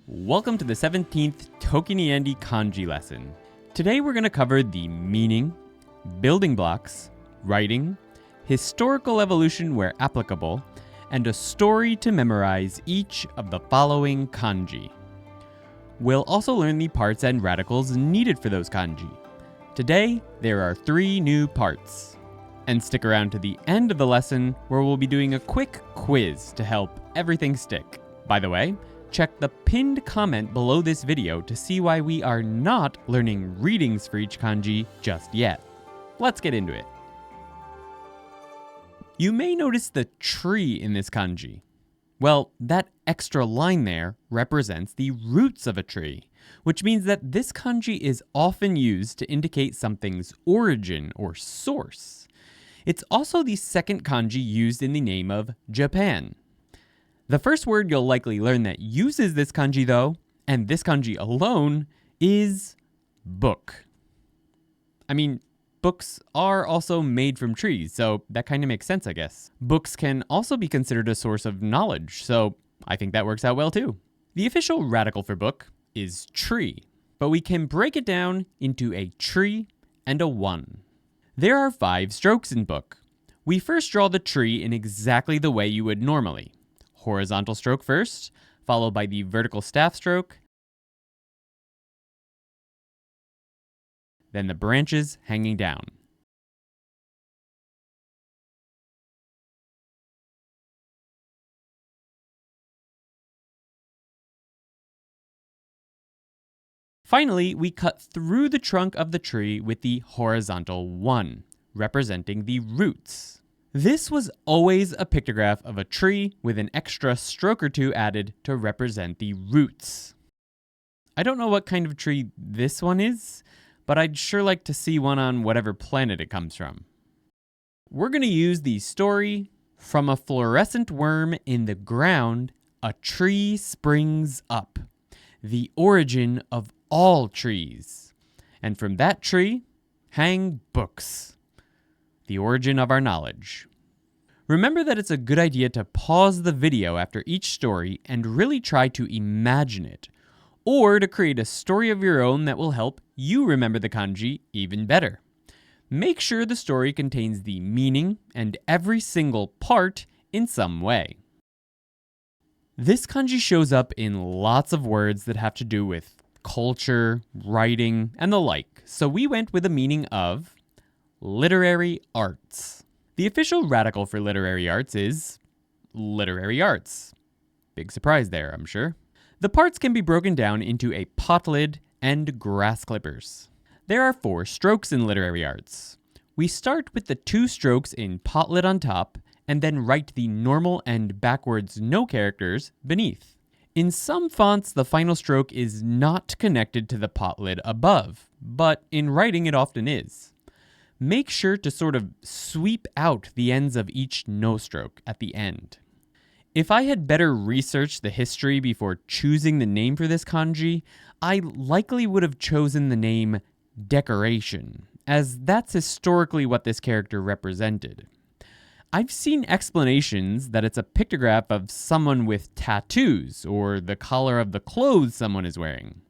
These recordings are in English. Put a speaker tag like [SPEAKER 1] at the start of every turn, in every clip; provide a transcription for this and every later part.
[SPEAKER 1] Welcome to the 17th ToKini Andy Kanji lesson. Today we're going to cover the meaning, building blocks, writing, historical evolution where applicable, and a story to memorize each of the following kanji. We'll also learn the parts and radicals needed for those kanji. Today, there are 3 new parts. And stick around to the end of the lesson where we'll be doing a quick quiz to help everything stick. By the way, check the pinned comment below this video to see why we are not learning readings for each kanji just yet. Let's get into it. You may notice the tree in this kanji. Well, that extra line there represents the roots of a tree, which means that this kanji is often used to indicate something's origin or source. It's also the second kanji used in the name of Japan. The first word you'll likely learn that uses this kanji though, and this kanji alone, is book. I mean, books are also made from trees, so that kind of makes sense, I guess. Books can also be considered a source of knowledge, so I think that works out well too. The official radical for book is tree, but we can break it down into a tree and a one. There are 5 strokes in book. We first draw the tree in exactly the way you would normally. Horizontal stroke first, followed by the vertical staff stroke, then the branches hanging down. Finally, we cut through the trunk of the tree with the horizontal one, representing the roots. This was always a pictograph of a tree with an extra stroke or 2 added to represent the roots. I don't know what kind of tree this one is, but I'd sure like to see one on whatever planet it comes from. We're going to use the story, "From a fluorescent worm in the ground, a tree springs up, the origin of all trees. And from that tree hang books, the origin of our knowledge." Remember that it's a good idea to pause the video after each story and really try to imagine it, or to create a story of your own that will help you remember the kanji even better. Make sure the story contains the meaning and every single part in some way. This kanji shows up in lots of words that have to do with culture, writing, and the like, so we went with a meaning of literary arts. The official radical for literary arts is literary arts. Big surprise there, I'm sure. The parts can be broken down into a pot lid and grass clippers. There are 4 strokes in literary arts. We start with the 2 strokes in pot lid on top, and then write the normal and backwards no characters beneath. In some fonts, the final stroke is not connected to the pot lid above, but in writing it often is. Make sure to sort of sweep out the ends of each no stroke at the end. If I had better researched the history before choosing the name for this kanji, I likely would have chosen the name decoration, as that's historically what this character represented. I've seen explanations that it's a pictograph of someone with tattoos, or the collar of the clothes someone is wearing.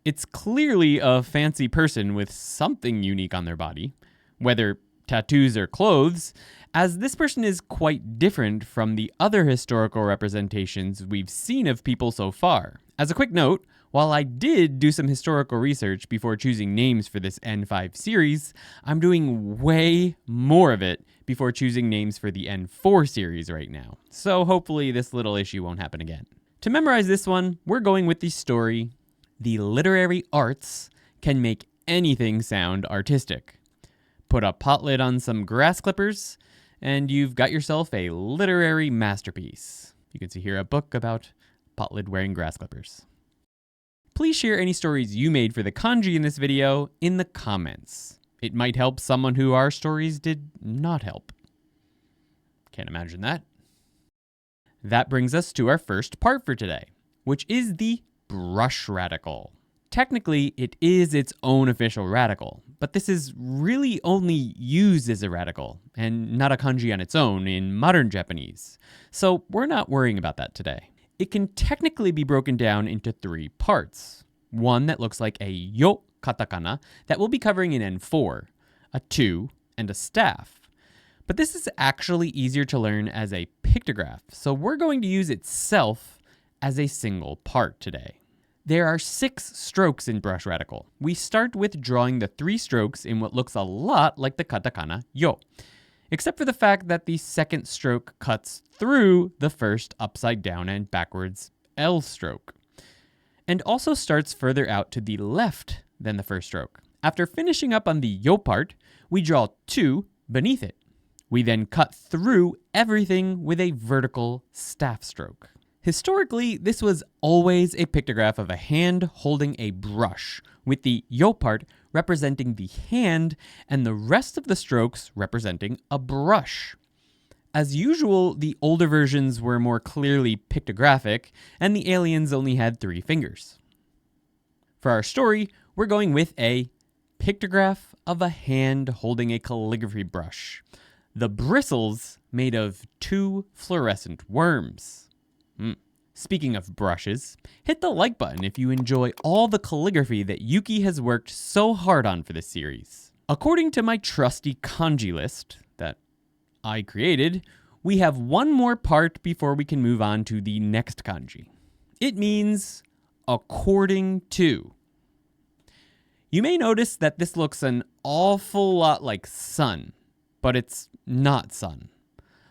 [SPEAKER 1] It's clearly a fancy person with something unique on their body, whether tattoos or clothes, as this person is quite different from the other historical representations we've seen of people so far. As a quick note, while I did do some historical research before choosing names for this N5 series, I'm doing way more of it before choosing names for the N4 series right now. So hopefully this little issue won't happen again. To memorize this one, we're going with the story, "The literary arts can make anything sound artistic." Put a pot lid on some grass clippers, and you've got yourself a literary masterpiece. You can see here a book about pot lid wearing grass clippers. Please share any stories you made for the kanji in this video in the comments. It might help someone who our stories did not help. Can't imagine that. That brings us to our first part for today, which is the brush radical. Technically, it is its own official radical, but this is really only used as a radical, and not a kanji on its own in modern Japanese. So we're not worrying about that today. it can technically be broken down into 3 parts. One that looks like a yo katakana that we'll be covering in N4, a 2, and a staff. But this is actually easier to learn as a pictograph, so we're going to use itself as a single part today. There are 6 strokes in brush radical. We start with drawing the 3 strokes in what looks a lot like the katakana yo, except for the fact that the second stroke cuts through the first upside down and backwards L stroke, and also starts further out to the left than the first stroke. After finishing up on the yo part, we draw 2 beneath it. We then cut through everything with a vertical staff stroke. Historically, this was always a pictograph of a hand holding a brush, with the yo part representing the hand and the rest of the strokes representing a brush. As usual, the older versions were more clearly pictographic, and the aliens only had 3 fingers. For our story, we're going with a pictograph of a hand holding a calligraphy brush. The bristles made of 2 fluorescent worms. Speaking of brushes, hit the like button if you enjoy all the calligraphy that Yuki has worked so hard on for this series. According to my trusty kanji list that I created, we have one more part before we can move on to the next kanji. It means according to. You may notice that this looks an awful lot like sun, but it's not sun.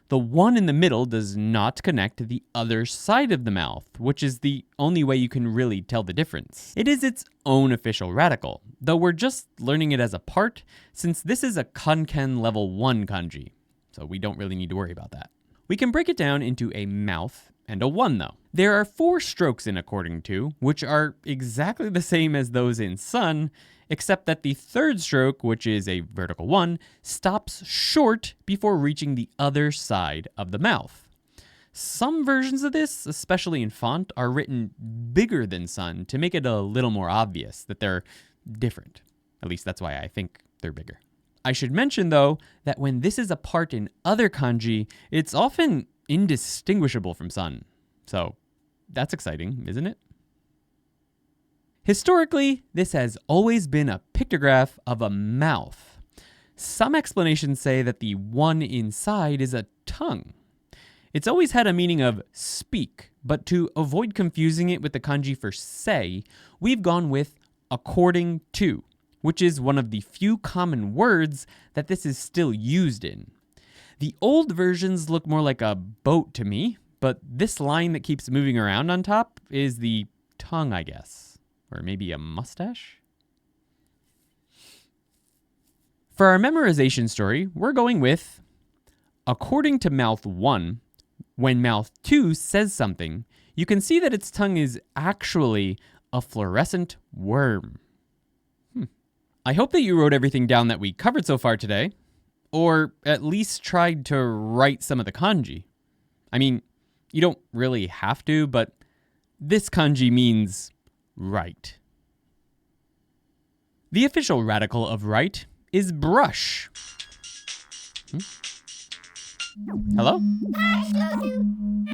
[SPEAKER 1] The one in the middle does not connect to the other side of the mouth, which is the only way you can really tell the difference. It is its own official radical, though we're just learning it as a part, since this is a Kanken level 1 kanji, so we don't really need to worry about that. We can break it down into a mouth and a 1 though. There are 4 strokes in according to, which are exactly the same as those in sun, except that the third stroke, which is a vertical 1, stops short before reaching the other side of the mouth. Some versions of this, especially in font, are written bigger than sun to make it a little more obvious that they're different. At least that's why I think they're bigger. I should mention, though, that when this is a part in other kanji, it's often indistinguishable from sun. So that's exciting, isn't it? Historically, this has always been a pictograph of a mouth. Some explanations say that the one inside is a tongue. It's always had a meaning of speak, but to avoid confusing it with the kanji for say, we've gone with according to, which is one of the few common words that this is still used in. The old versions look more like a boat to me, but this line that keeps moving around on top is the tongue, I guess. Or maybe a mustache? For our memorization story, we're going with, according to mouth 1, when mouth 2 says something, you can see that its tongue is actually a fluorescent worm. I hope that you wrote everything down that we covered so far today, or at least tried to write some of the kanji. I mean, you don't really have to, but this kanji means right. The official radical of right is brush. Hello?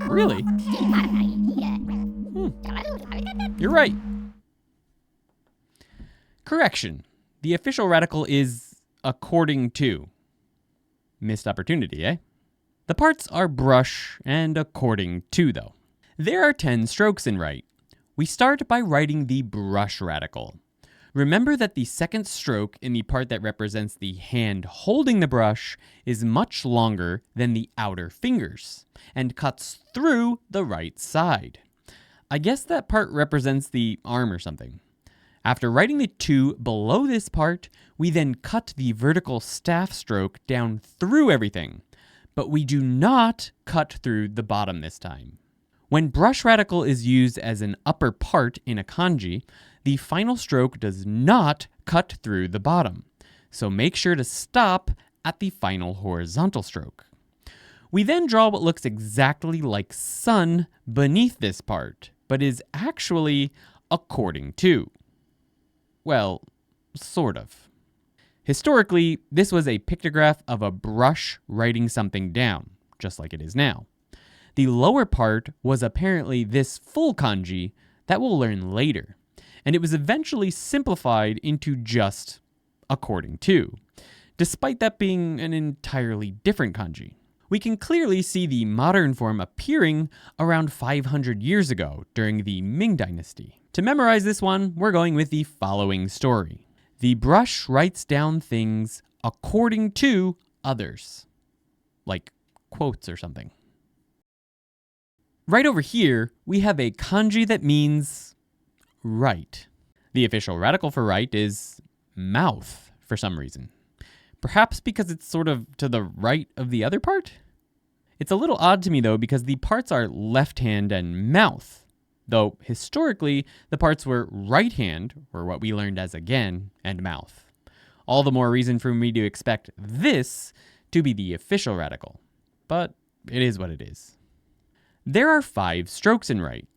[SPEAKER 1] Really? You're right. Correction. The official radical is according to. Missed opportunity, eh? The parts are brush and according to, though. There are 10 strokes in right. We start by writing the brush radical. Remember that the second stroke in the part that represents the hand holding the brush is much longer than the outer fingers and cuts through the right side. I guess that part represents the arm or something. After writing the 2 below this part, we then cut the vertical staff stroke down through everything, but we do not cut through the bottom this time. When brush radical is used as an upper part in a kanji, the final stroke does not cut through the bottom, so make sure to stop at the final horizontal stroke. We then draw what looks exactly like sun beneath this part, but is actually according to. Well, sort of. Historically, this was a pictograph of a brush writing something down, just like it is now. The lower part was apparently this full kanji that we'll learn later, and it was eventually simplified into just according to, despite that being an entirely different kanji. We can clearly see the modern form appearing around 500 years ago during the Ming Dynasty. To memorize this one, we're going with the following story. The brush writes down things according to others, like quotes or something. Right over here, we have a kanji that means right. The official radical for right is mouth for some reason. Perhaps because it's sort of to the right of the other part? It's a little odd to me though because the parts are left hand and mouth, though historically the parts were right hand, or what we learned as again, and mouth. All the more reason for me to expect this to be the official radical, but it is what it is. There are 5 strokes in right.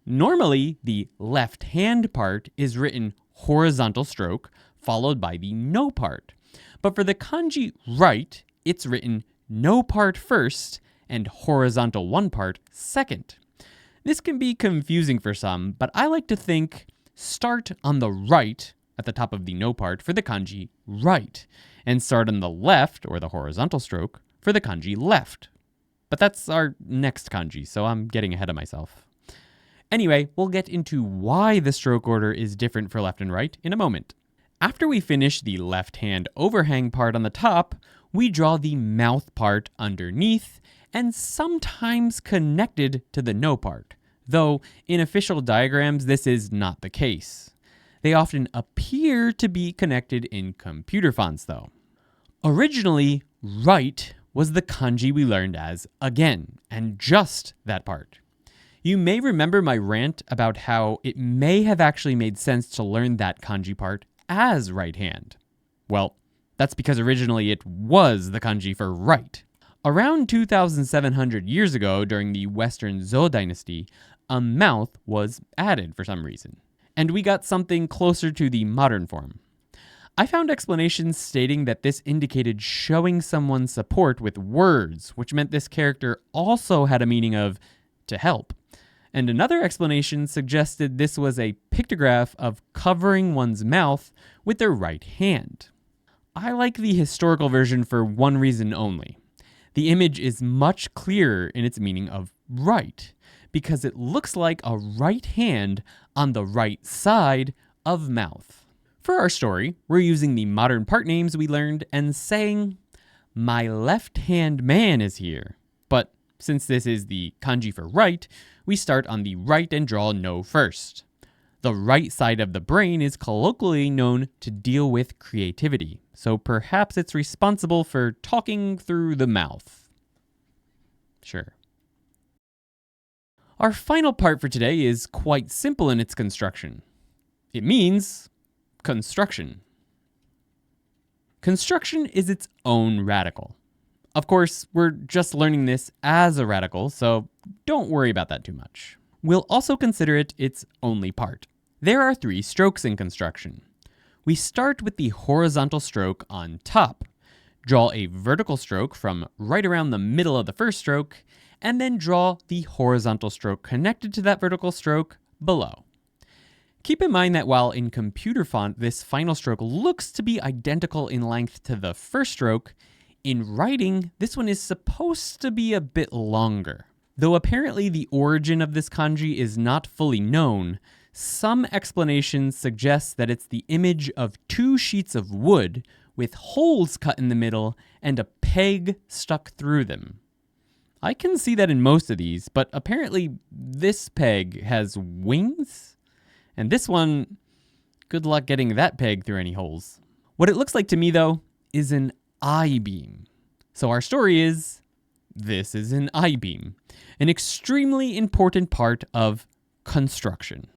[SPEAKER 1] Normally, the left hand part is written horizontal stroke followed by the no part. But for the kanji right, it's written no part first and horizontal 1 part second. This can be confusing for some, but I like to think start on the right at the top of the no part for the kanji right, and start on the left, or the horizontal stroke, for the kanji left. But that's our next kanji, so I'm getting ahead of myself. Anyway, we'll get into why the stroke order is different for left and right in a moment. After we finish the left hand overhang part on the top, we draw the mouth part underneath and sometimes connected to the no part, though in official diagrams this is not the case. They often appear to be connected in computer fonts though. Originally, right was the kanji we learned as again, and just that part. You may remember my rant about how it may have actually made sense to learn that kanji part as right hand. Well, that's because originally it was the kanji for right. Around 2,700 years ago, during the Western Zhou dynasty, a mouth was added for some reason, and we got something closer to the modern form. I found explanations stating that this indicated showing someone support with words, which meant this character also had a meaning of to help. And another explanation suggested this was a pictograph of covering one's mouth with their right hand. I like the historical version for one reason only. The image is much clearer in its meaning of right, because it looks like a right hand on the right side of mouth. For our story, we're using the modern part names we learned and saying, my left-hand man is here. But since this is the kanji for right, we start on the right and draw no first. The right side of the brain is colloquially known to deal with creativity, so perhaps it's responsible for talking through the mouth. Sure. Our final part for today is quite simple in its construction. It means construction. Construction is its own radical. Of course, we're just learning this as a radical, so don't worry about that too much. We'll also consider it its only part. There are 3 strokes in construction. We start with the horizontal stroke on top, draw a vertical stroke from right around the middle of the first stroke, and then draw the horizontal stroke connected to that vertical stroke below. Keep in mind that while in computer font this final stroke looks to be identical in length to the first stroke, in writing, this one is supposed to be a bit longer. Though apparently the origin of this kanji is not fully known, some explanations suggest that it's the image of 2 sheets of wood with holes cut in the middle and a peg stuck through them. I can see that in most of these, but apparently this peg has wings? And this one, good luck getting that peg through any holes. What it looks like to me though is an I-beam. So our story is, this is an I-beam, an extremely important part of construction.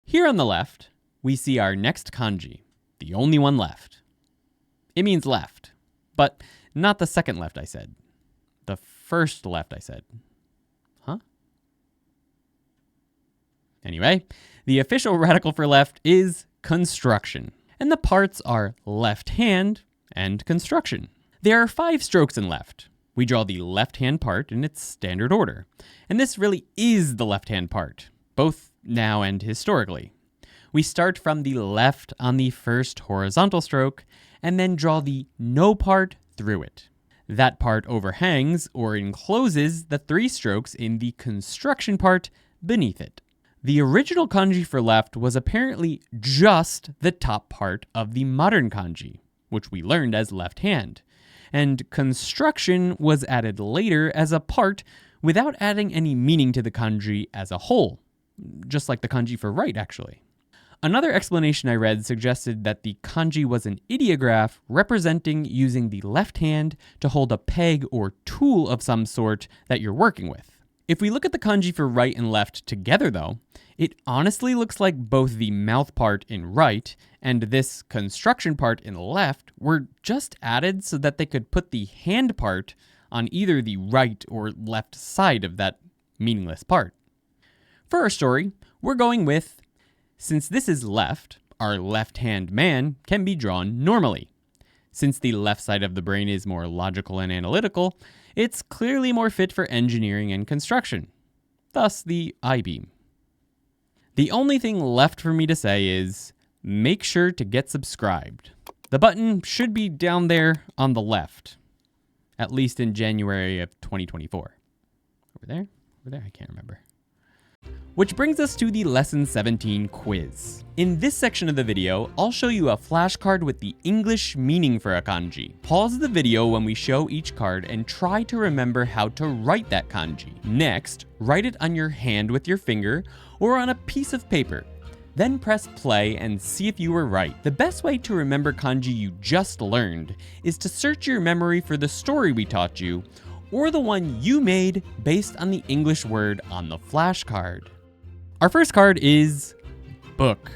[SPEAKER 1] Here on the left, we see our next kanji, the only one left. It means left, but not the second left I said. The first left I said. Huh? Anyway, the official radical for left is construction, and the parts are left hand and construction. There are 5 strokes in left. We draw the left-hand part in its standard order. And this really is the left-hand part, both now and historically. We start from the left on the first horizontal stroke, and then draw the no part through it. That part overhangs or encloses the 3 strokes in the construction part beneath it. The original kanji for left was apparently just the top part of the modern kanji, which we learned as left hand, and construction was added later as a part without adding any meaning to the kanji as a whole, just like the kanji for right actually. Another explanation I read suggested that the kanji was an ideograph representing using the left hand to hold a peg or tool of some sort that you're working with. If we look at the kanji for right and left together though, it honestly looks like both the mouth part in right and this construction part in left were just added so that they could put the hand part on either the right or left side of that meaningless part. For our story, we're going with, since this is left, our left-hand man can be drawn normally. Since the left side of the brain is more logical and analytical, it's clearly more fit for engineering and construction. Thus the I-beam. The only thing left for me to say is, make sure to get subscribed. The button should be down there on the left, at least in January of 2024. Over there? Over there? I can't remember. Which brings us to the Lesson 17 quiz. In this section of the video, I'll show you a flashcard with the English meaning for a kanji. Pause the video when we show each card and try to remember how to write that kanji. Next, write it on your hand with your finger or on a piece of paper. Then press play and see if you were right. The best way to remember kanji you just learned is to search your memory for the story we taught you or the one you made based on the English word on the flashcard. Our first card is book.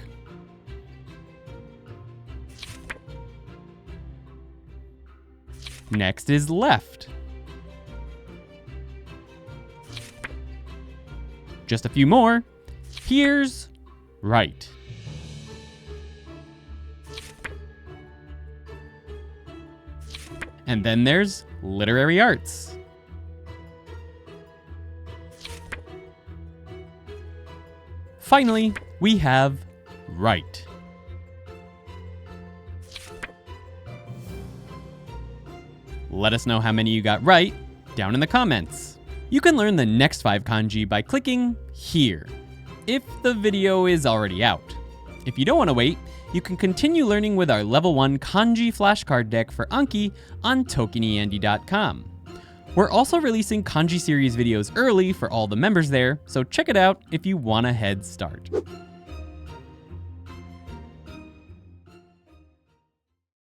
[SPEAKER 1] Next is left. Just a few more. Here's right. And then there's literary arts. Finally, we have right. Let us know how many you got right down in the comments. You can learn the next 5 kanji by clicking here, if the video is already out. If you don't want to wait, you can continue learning with our level 1 kanji flashcard deck for Anki on ToKiniAndy.com. We're also releasing kanji series videos early for all the members there, so check it out if you want a head start.